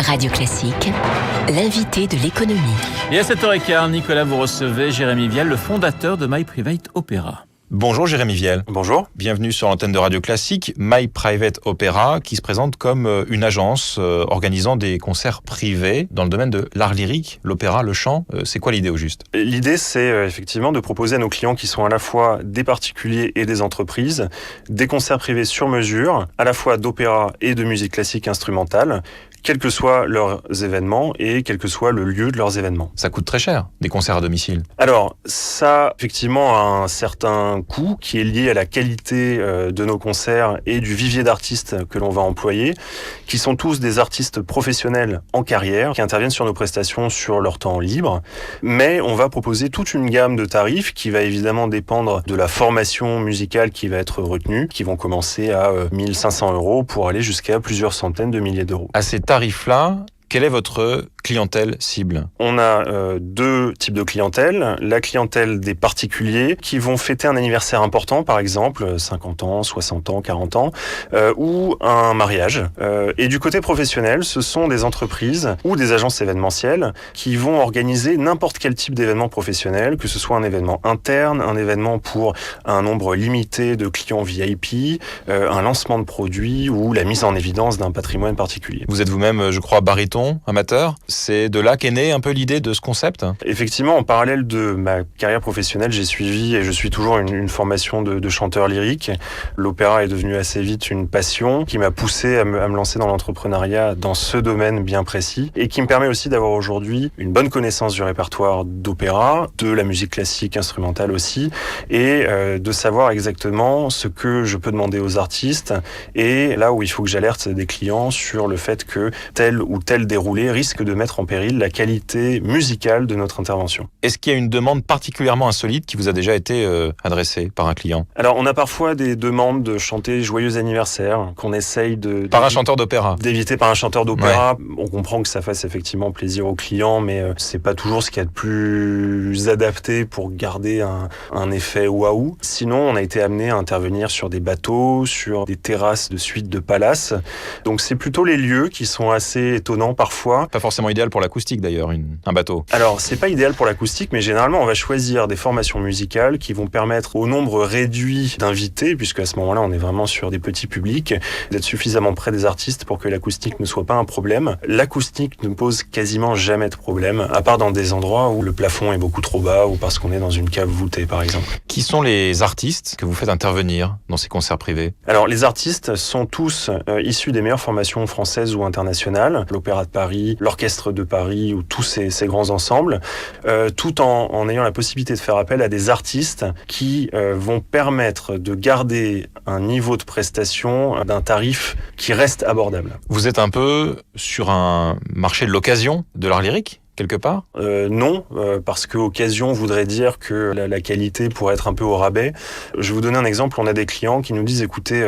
Radio Classique, l'invité de l'économie. Et à 7h15, Nicolas, vous recevez Jérémy Viel, le fondateur de My Private Opera. Bonjour Jérémy Viel. Bonjour. Bienvenue sur l'antenne de Radio Classique. My Private Opera, qui se présente comme une agence organisant des concerts privés dans le domaine de l'art lyrique, l'opéra, le chant. C'est quoi l'idée au juste ? L'idée, c'est effectivement de proposer à nos clients qui sont à la fois des particuliers et des entreprises, des concerts privés sur mesure, à la fois d'opéra et de musique classique instrumentale, quels que soient leurs événements et quel que soit le lieu de leurs événements. Ça coûte très cher, des concerts à domicile. Alors, ça, effectivement, a un certain coût qui est lié à la qualité de nos concerts et du vivier d'artistes que l'on va employer, qui sont tous des artistes professionnels en carrière, qui interviennent sur nos prestations sur leur temps libre. Mais on va proposer toute une gamme de tarifs qui va évidemment dépendre de la formation musicale qui va être retenue, qui vont commencer à 1 500 € pour aller jusqu'à plusieurs centaines de milliers d'euros. À ces tarifs-là, quelle est votre clientèle cible ? On a deux types de clientèle. La clientèle des particuliers qui vont fêter un anniversaire important, par exemple 50 ans, 60 ans, 40 ans, ou un mariage. Et du côté professionnel, ce sont des entreprises ou des agences événementielles qui vont organiser n'importe quel type d'événement professionnel, que ce soit un événement interne, un événement pour un nombre limité de clients VIP, un lancement de produits ou la mise en évidence d'un patrimoine particulier. Vous êtes vous-même, je crois, baryton, amateur. C'est de là qu'est née un peu l'idée de ce concept ? Effectivement, en parallèle de ma carrière professionnelle, j'ai suivi et je suis toujours une formation de chanteur lyrique. L'opéra est devenu assez vite une passion qui m'a poussé à me lancer dans l'entrepreneuriat dans ce domaine bien précis et qui me permet aussi d'avoir aujourd'hui une bonne connaissance du répertoire d'opéra, de la musique classique instrumentale aussi, et de savoir exactement ce que je peux demander aux artistes et là où il faut que j'alerte des clients sur le fait que tel ou tel déroulé risque de mettre en péril la qualité musicale de notre intervention. Est-ce qu'il y a une demande particulièrement insolite qui vous a déjà été adressée par un client ? Alors, on a parfois des demandes de chanter Joyeux anniversaire, qu'on essaye Par un chanteur d'opéra ? D'éviter par un chanteur d'opéra. Ouais. On comprend que ça fasse effectivement plaisir aux clients, mais c'est pas toujours ce qu'il y a de plus adapté pour garder un effet waouh. Sinon, on a été amené à intervenir sur des bateaux, sur des terrasses de suites de palaces. Donc, c'est plutôt les lieux qui sont assez étonnants parfois. Pas forcément idéal pour l'acoustique d'ailleurs, un bateau. Alors, c'est pas idéal pour l'acoustique, mais généralement, on va choisir des formations musicales qui vont permettre au nombre réduit d'invités, puisque à ce moment-là, on est vraiment sur des petits publics, d'être suffisamment près des artistes pour que l'acoustique ne soit pas un problème. L'acoustique ne pose quasiment jamais de problème, à part dans des endroits où le plafond est beaucoup trop bas ou parce qu'on est dans une cave voûtée, par exemple. Qui sont les artistes que vous faites intervenir dans ces concerts privés ? Alors, les artistes sont tous issus des meilleures formations françaises ou internationales, l'Opéra de Paris, l'Orchestre de Paris ou tous ces grands ensembles, tout en ayant la possibilité de faire appel à des artistes qui vont permettre de garder un niveau de prestation d'un tarif qui reste abordable. Vous êtes un peu sur un marché de l'occasion de l'art lyrique ? Quelque part ? Non, parce que occasion voudrait dire que la qualité pourrait être un peu au rabais. Je vais vous donner un exemple. On a des clients qui nous disent, écoutez,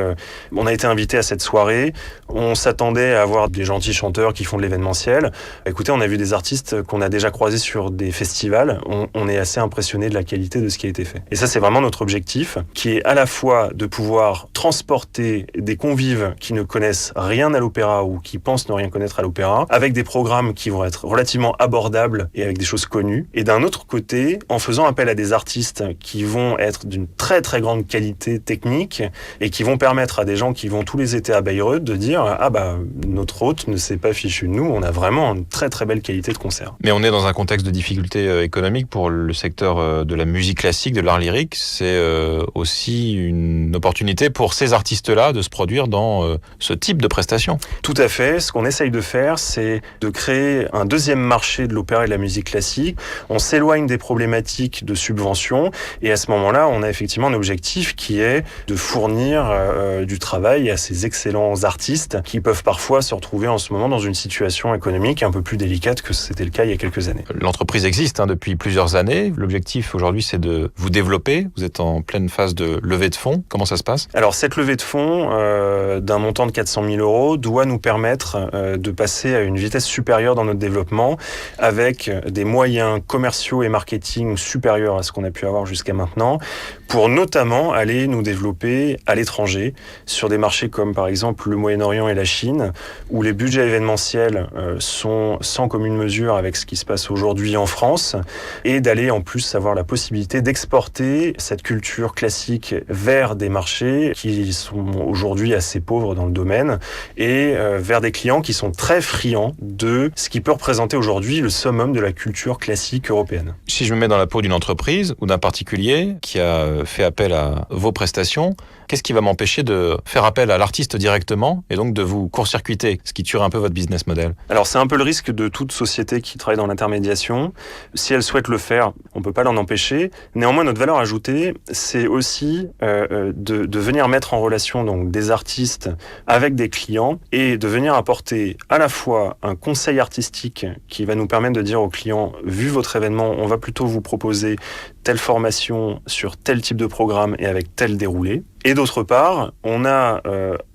on a été invité à cette soirée, on s'attendait à avoir des gentils chanteurs qui font de l'événementiel. Écoutez, on a vu des artistes qu'on a déjà croisés sur des festivals. On est assez impressionné de la qualité de ce qui a été fait. Et ça, c'est vraiment notre objectif, qui est à la fois de pouvoir transporter des convives qui ne connaissent rien à l'opéra ou qui pensent ne rien connaître à l'opéra, avec des programmes qui vont être relativement abordables et avec des choses connues. Et d'un autre côté, en faisant appel à des artistes qui vont être d'une très très grande qualité technique et qui vont permettre à des gens qui vont tous les étés à Bayreuth de dire « Ah bah, notre hôte ne s'est pas fichu de nous, on a vraiment une très très belle qualité de concert. » Mais on est dans un contexte de difficulté économique pour le secteur de la musique classique, de l'art lyrique. C'est aussi une opportunité pour ces artistes-là de se produire dans ce type de prestations. Tout à fait. Ce qu'on essaye de faire, c'est de créer un deuxième marché de l'opéra et de la musique classique. On s'éloigne des problématiques de subvention et à ce moment-là, on a effectivement un objectif qui est de fournir du travail à ces excellents artistes qui peuvent parfois se retrouver en ce moment dans une situation économique un peu plus délicate que c'était le cas il y a quelques années. L'entreprise existe depuis plusieurs années. L'objectif aujourd'hui, c'est de vous développer. Vous êtes en pleine phase de levée de fonds. Comment ça se passe ? Alors, cette levée de fonds d'un montant de 400 000 € doit nous permettre de passer à une vitesse supérieure dans notre développement avec des moyens commerciaux et marketing supérieurs à ce qu'on a pu avoir jusqu'à maintenant pour notamment aller nous développer à l'étranger, sur des marchés comme par exemple le Moyen-Orient et la Chine, où les budgets événementiels sont sans commune mesure avec ce qui se passe aujourd'hui en France, et d'aller en plus avoir la possibilité d'exporter cette culture classique vers des marchés qui sont aujourd'hui assez pauvres dans le domaine, et vers des clients qui sont très friands de ce qui peut représenter aujourd'hui le summum de la culture classique européenne. Si je me mets dans la peau d'une entreprise ou d'un particulier qui a fait appel à vos prestations, qu'est-ce qui va m'empêcher de faire appel à l'artiste directement et donc de vous court-circuiter, ce qui tuerait un peu votre business model? Alors c'est un peu le risque de toute société qui travaille dans l'intermédiation. Si elle souhaite le faire, on ne peut pas l'en empêcher. Néanmoins, notre valeur ajoutée, c'est aussi de venir mettre en relation donc, des artistes avec des clients et de venir apporter à la fois un conseil artistique qui va nous permettre de dire aux clients, vu votre événement, on va plutôt vous proposer telle formation sur tel type de programme et avec tel déroulé. Et d'autre part, on a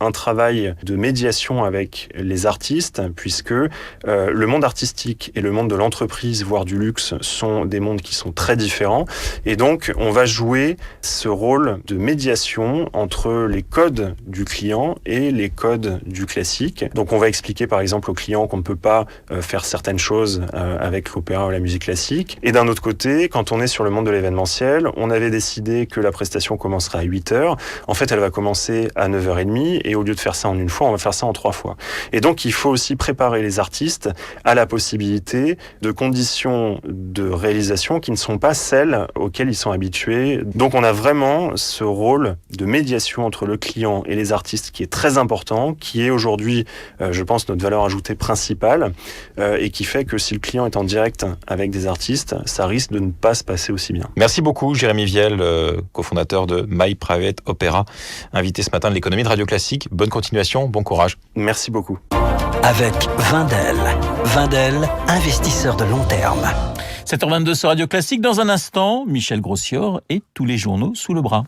un travail de médiation avec les artistes, puisque le monde artistique et le monde de l'entreprise, voire du luxe, sont des mondes qui sont très différents. Et donc, on va jouer ce rôle de médiation entre les codes du client et les codes du classique. Donc, on va expliquer, par exemple, au client qu'on ne peut pas faire certaines choses avec l'opéra ou la musique classique. Et d'un autre côté, quand on est sur le monde de l'événementiel, on avait décidé que la prestation commencerait à 8h. En fait, elle va commencer à 9h30 et au lieu de faire ça en une fois, on va faire ça en 3 fois. Et donc, il faut aussi préparer les artistes à la possibilité de conditions de réalisation qui ne sont pas celles auxquelles ils sont habitués. Donc, on a vraiment ce rôle de médiation entre le client et les artistes qui est très important, qui est aujourd'hui, je pense, notre valeur ajoutée principale et qui fait que si le client est en direct avec des artistes, ça risque de ne pas se passer aussi bien. Merci beaucoup, Jérémy Viel, cofondateur de My Private Opera, invité ce matin de l'économie de Radio Classique. Bonne continuation, bon courage. Merci beaucoup. Avec Wendel. Wendel, investisseur de long terme. 7h22 sur Radio Classique. Dans un instant, Michel Grossior et tous les journaux sous le bras.